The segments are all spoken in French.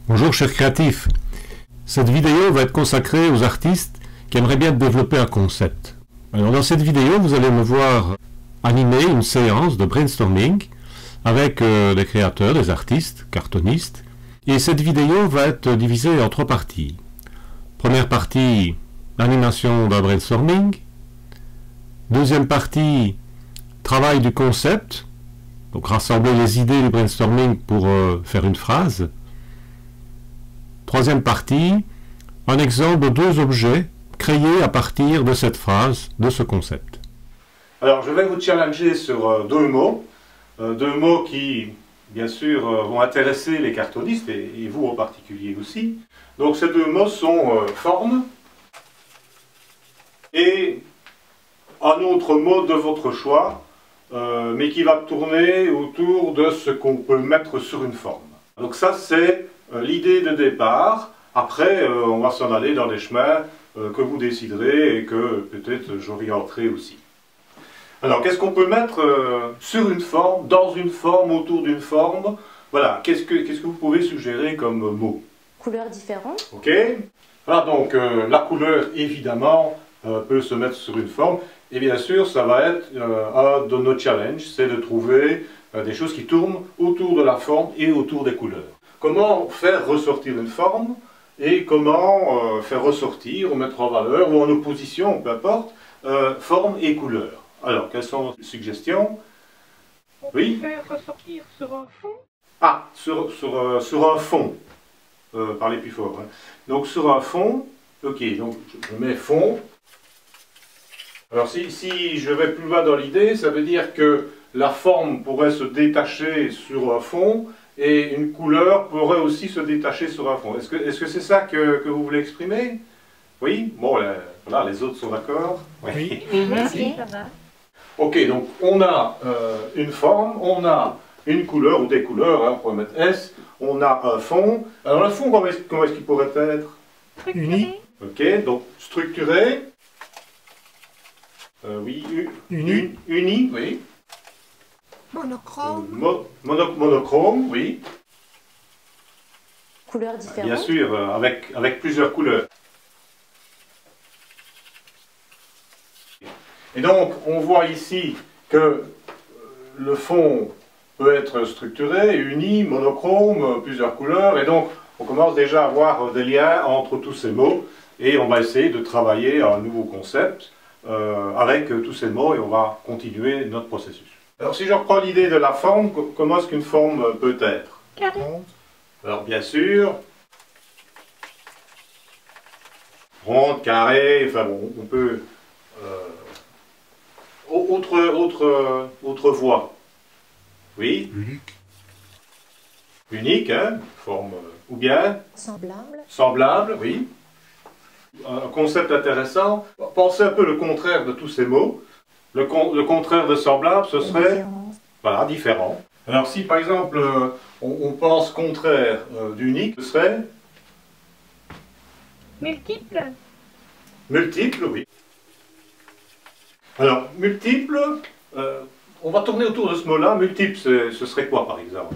Bonjour chers créatifs, cette vidéo va être consacrée aux artistes qui aimeraient bien développer un concept. Alors dans cette vidéo, vous allez me voir animer une séance de brainstorming avec des créateurs, des artistes, cartoonistes. Et cette vidéo va être divisée en 3 parties. Première partie, l'animation d'un brainstorming. Deuxième partie, travail du concept. Donc rassembler les idées du brainstorming pour faire une phrase. Troisième partie, un exemple de 2 objets créés à partir de cette phrase, de ce concept. Alors je vais vous challenger sur 2 mots, 2 mots qui bien sûr vont intéresser les cartoonistes et vous en particulier aussi. Donc ces 2 mots sont forme et un autre mot de votre choix, mais qui va tourner autour de ce qu'on peut mettre sur une forme. Donc ça c'est l'idée de départ. Après on va s'en aller dans des chemins que vous déciderez et que peut-être j'orienterai aussi. Alors qu'est-ce qu'on peut mettre sur une forme, dans une forme, autour d'une forme? Voilà, qu'est-ce que vous pouvez suggérer comme mot? Couleurs différentes. Ok. Voilà, donc la couleur évidemment peut se mettre sur une forme. Et bien sûr, ça va être un de nos challenges, c'est de trouver des choses qui tournent autour de la forme et autour des couleurs. Comment faire ressortir une forme et comment faire ressortir ou mettre en valeur ou en opposition, peu importe, forme et couleur. Alors, quelles sont les suggestions? Oui? Faire ressortir sur un fond. Ah, sur un fond. Parlez plus fort. Hein. Donc sur un fond, ok, donc je mets fond. Alors si je vais plus loin dans l'idée, ça veut dire que la forme pourrait se détacher sur un fond et une couleur pourrait aussi se détacher sur un fond. Est-ce que c'est ça que vous voulez exprimer? Oui? Bon, voilà, les autres sont d'accord? Oui. Merci. Ça va. Ok, donc on a une forme, on a une couleur ou des couleurs, hein, on pourrait mettre S, on a un fond. Alors le fond, comment est-ce qu'il pourrait être? Uni. Ok, donc structuré. Oui, uni, oui. Monochrome. Monochrome, oui. Couleurs différentes. Bien sûr, avec plusieurs couleurs. Et donc, on voit ici que le fond peut être structuré, uni, monochrome, plusieurs couleurs, et donc on commence déjà à voir des liens entre tous ces mots, et on va essayer de travailler un nouveau concept avec tous ces mots, et on va continuer notre processus. Alors si je reprends l'idée de la forme, comment est-ce qu'une forme peut être? Carré. Alors bien sûr, ronde, carré, enfin bon, on peut... autre voie. Oui? Unique. Unique, hein? Forme... ou bien? Semblables. Semblable, oui. Un concept intéressant. Pensez un peu le contraire de tous ces mots. Le contraire de semblable, ce serait... Différentes. Voilà, différent. Alors si par exemple, on pense contraire d'unique, ce serait... Multiple. Multiple, oui. Alors, multiple, on va tourner autour de ce mot-là. Multiple, ce serait quoi, par exemple?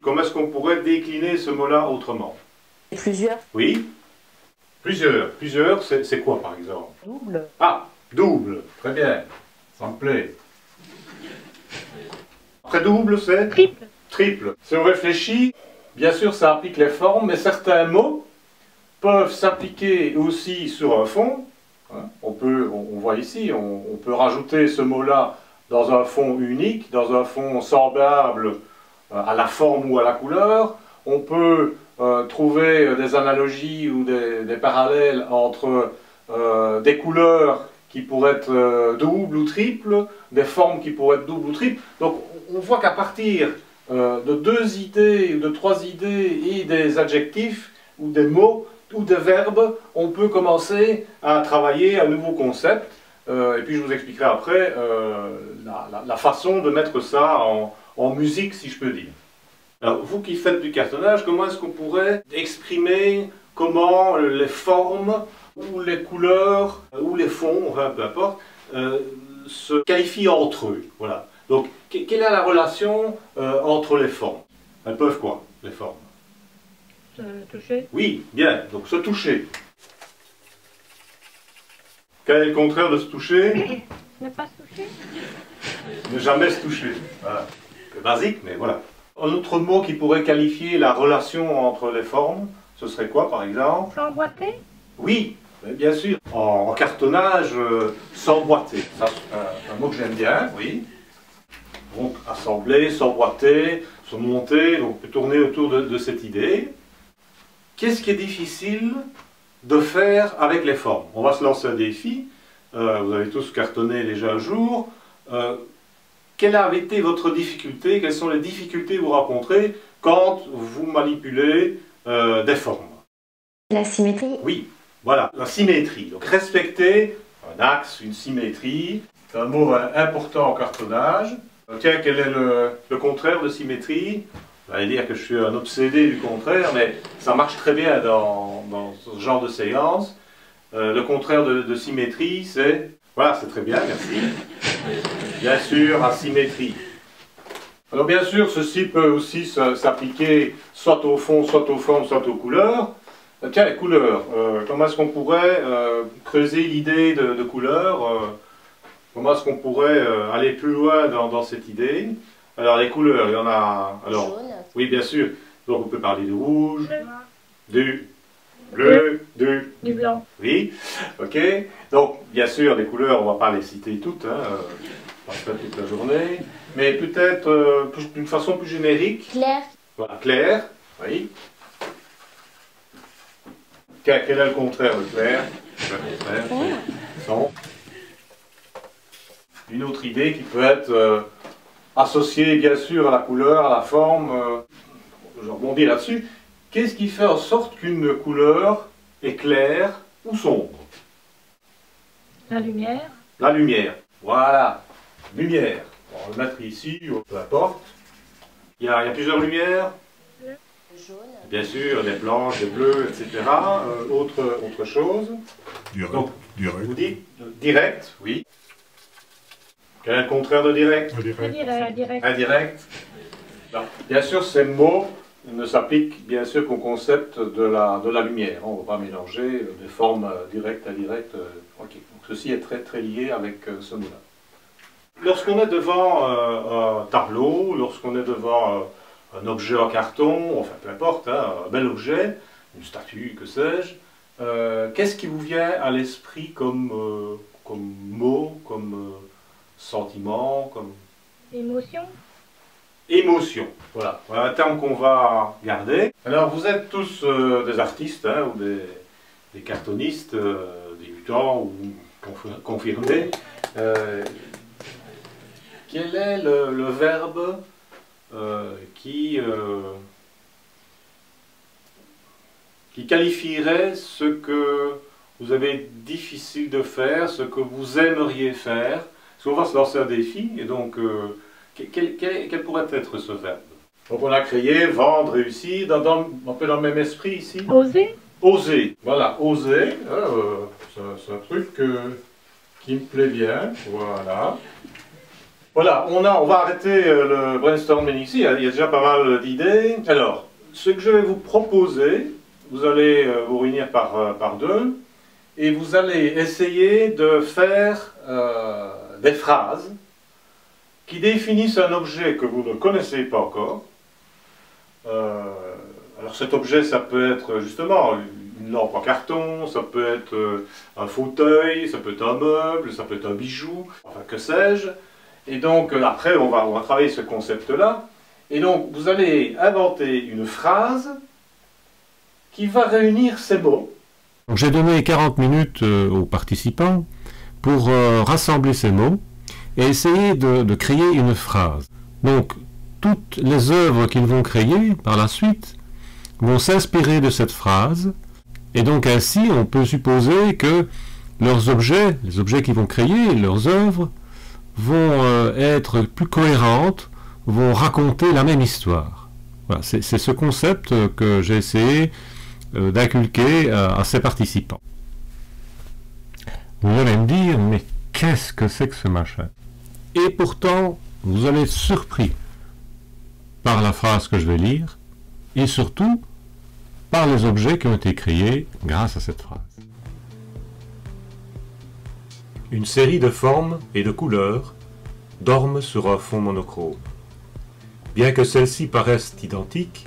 Comment est-ce qu'on pourrait décliner ce mot-là autrement? Plusieurs. Oui? Plusieurs. Plusieurs, c'est quoi, par exemple? Double. Ah, double. Très bien. Ça me plaît. Après double, c'est? Triple. Triple. Si on réfléchit, bien sûr, ça implique les formes, mais certains mots peuvent s'appliquer aussi sur un fond. Hein, on voit ici, on peut rajouter ce mot-là dans un fond unique, dans un fond semblable à la forme ou à la couleur. On peut trouver des analogies ou des parallèles entre des couleurs qui pourraient être doubles ou triples, des formes qui pourraient être doubles ou triples. Donc on voit qu'à partir de 2 idées, ou de 3 idées et des adjectifs ou des mots, ou des verbes, on peut commencer à travailler un nouveau concept. Et puis je vous expliquerai après la façon de mettre ça en musique, si je peux dire. Alors, vous qui faites du cartonnage, comment est-ce qu'on pourrait exprimer comment les formes, ou les couleurs, ou les fonds, enfin, peu importe, se qualifient entre eux? Voilà. Donc, quelle est la relation entre les formes? Elles peuvent quoi, les formes? Toucher. Oui, bien, donc se toucher. Quel est le contraire de se toucher? Ne pas se toucher. Ne jamais se toucher. Voilà. C'est basique, mais voilà. Un autre mot qui pourrait qualifier la relation entre les formes, ce serait quoi par exemple? S'emboîter. Oui, mais bien sûr. En cartonnage, s'emboîter. Ça, c'est un mot que j'aime bien, oui. Donc, assembler, s'emboîter, se monter, donc on peut tourner autour de cette idée. Qu'est-ce qui est difficile de faire avec les formes? On va se lancer un défi. Vous avez tous cartonné déjà un jour. Quelle a été votre difficulté? Quelles sont les difficultés que vous rencontrez quand vous manipulez des formes? La symétrie. Oui, voilà, la symétrie. Donc respecter un axe, une symétrie, c'est un mot important en cartonnage. Tiens, quel est le contraire de symétrie? Vous allez dire que je suis un obsédé du contraire, mais ça marche très bien dans ce genre de séance. Le contraire de symétrie, c'est... Voilà, c'est très bien, merci. Bien sûr, asymétrie. Alors bien sûr, ceci peut aussi s'appliquer soit au fond, soit aux formes, soit aux couleurs. Tiens, les couleurs. Comment est-ce qu'on pourrait creuser l'idée de couleurs? Comment est-ce qu'on pourrait aller plus loin dans cette idée? Alors les couleurs, il y en a... Alors, Jaune. oui, bien sûr. Donc on peut parler du rouge, Bleu. du bleu, du... Du blanc. Oui, ok. Donc, bien sûr, les couleurs, on ne va pas les citer toutes, hein, on va se faire toute la journée. Mais peut-être d'une façon plus générique. Clair. Voilà, clair, oui. Quel est le contraire de clair? Le contraire, c'est sombre. Une autre idée qui peut être associée, bien sûr, à la couleur, à la forme. Je rebondis là-dessus. Qu'est-ce qui fait en sorte qu'une couleur est claire ou sombre? La lumière. La lumière. Voilà. Lumière. On va le mettre ici, ou peu importe. Il y a plusieurs lumières. Jaune. Bien sûr, des blanches, des bleues, etc. Autre chose. Direct. Donc, Direct. vous dites direct, oui. Quel est le contraire de direct? Direct. Indirect. Alors, bien sûr, ces mots ne s'appliquent bien sûr qu'au concept de la lumière. On ne va pas mélanger des formes directes, indirectes. Ok. Donc, ceci est très, très lié avec ce mot-là. Lorsqu'on est devant un tableau, lorsqu'on est devant un objet en carton, enfin peu importe, hein, un bel objet, une statue, que sais-je, qu'est-ce qui vous vient à l'esprit comme mot, comme sentiment, comme... Émotion. Émotion, voilà un terme qu'on va garder. Alors vous êtes tous des artistes hein, ou des cartonistes débutants ou confirmés. Quel est le verbe qui qualifierait ce que vous avez difficile de faire, ce que vous aimeriez faire? Parce qu'on va se lancer un défi, et donc quel pourrait être ce verbe? Donc on a créé, vendre, réussir, un peu dans le même esprit ici. Oser. Oser, voilà, oser, c'est un truc qui me plaît bien, voilà. Voilà, on va arrêter le brainstorming ici, il y a déjà pas mal d'idées. Alors, ce que je vais vous proposer, vous allez vous réunir par deux, et vous allez essayer de faire des phrases qui définissent un objet que vous ne connaissez pas encore. Alors cet objet, ça peut être justement une lampe en carton, ça peut être un fauteuil, ça peut être un meuble, ça peut être un bijou, enfin que sais-je. Et donc après, on va travailler ce concept-là. Et donc vous allez inventer une phrase qui va réunir ces mots. J'ai donné 40 minutes aux participants pour rassembler ces mots et essayer de créer une phrase. Donc, toutes les œuvres qu'ils vont créer par la suite vont s'inspirer de cette phrase, et donc ainsi on peut supposer que leurs objets, les objets qu'ils vont créer, leurs œuvres, vont être plus cohérentes, vont raconter la même histoire. Voilà, c'est ce concept que j'ai essayé d'inculquer à ces participants. Vous allez me dire, mais qu'est-ce que c'est que ce machin? Et pourtant, vous allez être surpris par la phrase que je vais lire, et surtout par les objets qui ont été créés grâce à cette phrase. Une série de formes et de couleurs dorment sur un fond monochrome. Bien que celles-ci paraissent identiques,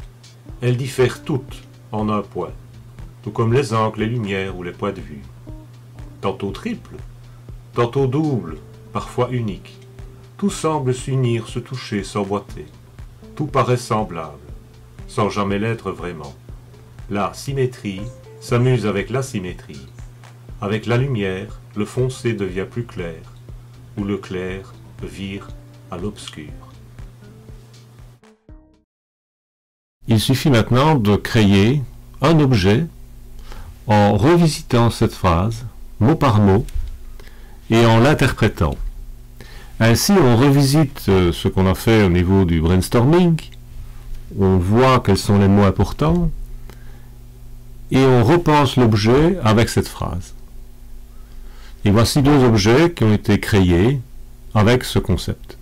elles diffèrent toutes en un point, tout comme les angles, les lumières ou les points de vue. Tantôt triples, tantôt doubles, parfois uniques. Tout semble s'unir, se toucher, s'emboîter. Tout paraît semblable, sans jamais l'être vraiment. La symétrie s'amuse avec l'asymétrie. Avec la lumière, le foncé devient plus clair, ou le clair vire à l'obscur. Il suffit maintenant de créer un objet en revisitant cette phrase, mot par mot, et en l'interprétant. Ainsi, on revisite ce qu'on a fait au niveau du brainstorming, on voit quels sont les mots importants, et on repense l'objet avec cette phrase. Et voici deux objets qui ont été créés avec ce concept.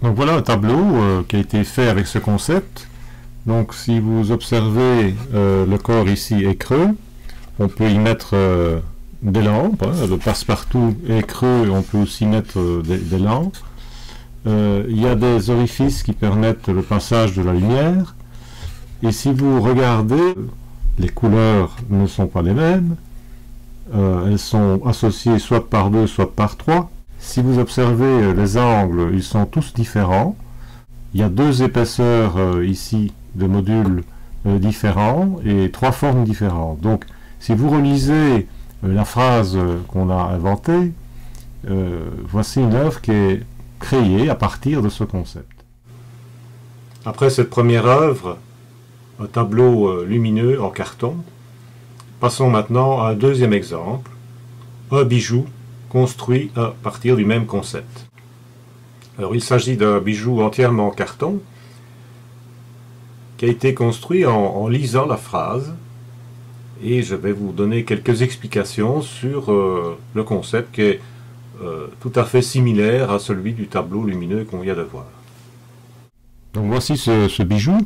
Donc voilà un tableau qui a été fait avec ce concept. Donc si vous observez le corps ici est creux, on peut y mettre des lampes, hein, le passe-partout est creux, on peut aussi mettre des lampes. Il y a des orifices qui permettent le passage de la lumière. Et si vous regardez, les couleurs ne sont pas les mêmes. Elles sont associées soit par 2, soit par 3. Si vous observez les angles, ils sont tous différents. Il y a deux épaisseurs ici de modules différents et trois formes différentes. Donc, si vous relisez la phrase qu'on a inventée, voici une œuvre qui est créée à partir de ce concept. Après cette première œuvre, un tableau lumineux en carton, passons maintenant à un deuxième exemple, un bijou construit à partir du même concept. Alors il s'agit d'un bijou entièrement en carton qui a été construit en lisant la phrase et je vais vous donner quelques explications sur le concept qui est tout à fait similaire à celui du tableau lumineux qu'on vient de voir. Donc voici ce bijou.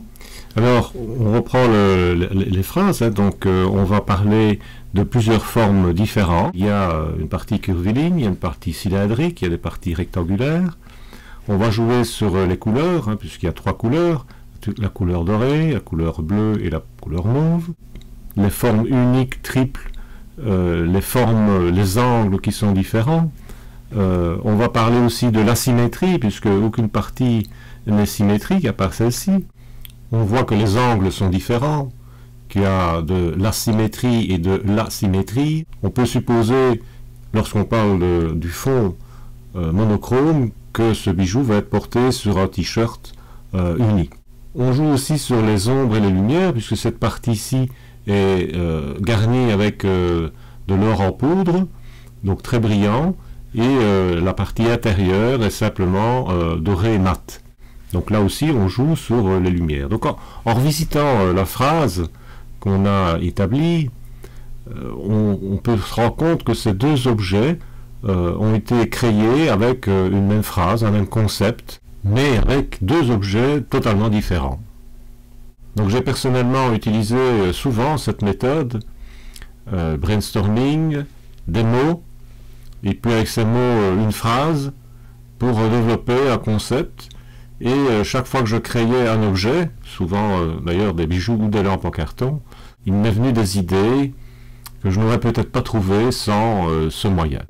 Alors on reprend les phrases, hein. Donc on va parler de plusieurs formes différentes. Il y a une partie curviligne, il y a une partie cylindrique, il y a des parties rectangulaires. On va jouer sur les couleurs, hein, puisqu'il y a trois couleurs, la couleur dorée, la couleur bleue et la couleur mauve. Les formes uniques, triples, les formes, les angles qui sont différents. On va parler aussi de l'asymétrie, puisque aucune partie n'est symétrique à part celle-ci. On voit que les angles sont différents, qu'il y a de l'asymétrie et de l'asymétrie. On peut supposer, lorsqu'on parle du fond monochrome, que ce bijou va être porté sur un t-shirt uni. On joue aussi sur les ombres et les lumières, puisque cette partie-ci est garnie avec de l'or en poudre, donc très brillant, et la partie intérieure est simplement dorée et mate. Donc là aussi, on joue sur les lumières. Donc en revisitant la phrase qu'on a établie, on peut se rendre compte que ces deux objets ont été créés avec une même phrase, un même concept, mais avec deux objets totalement différents. Donc j'ai personnellement utilisé souvent cette méthode, brainstorming, des mots, et puis avec ces mots une phrase, pour développer un concept. Et chaque fois que je créais un objet, souvent d'ailleurs des bijoux ou des lampes en carton, il m'est venu des idées que je n'aurais peut-être pas trouvées sans ce moyen.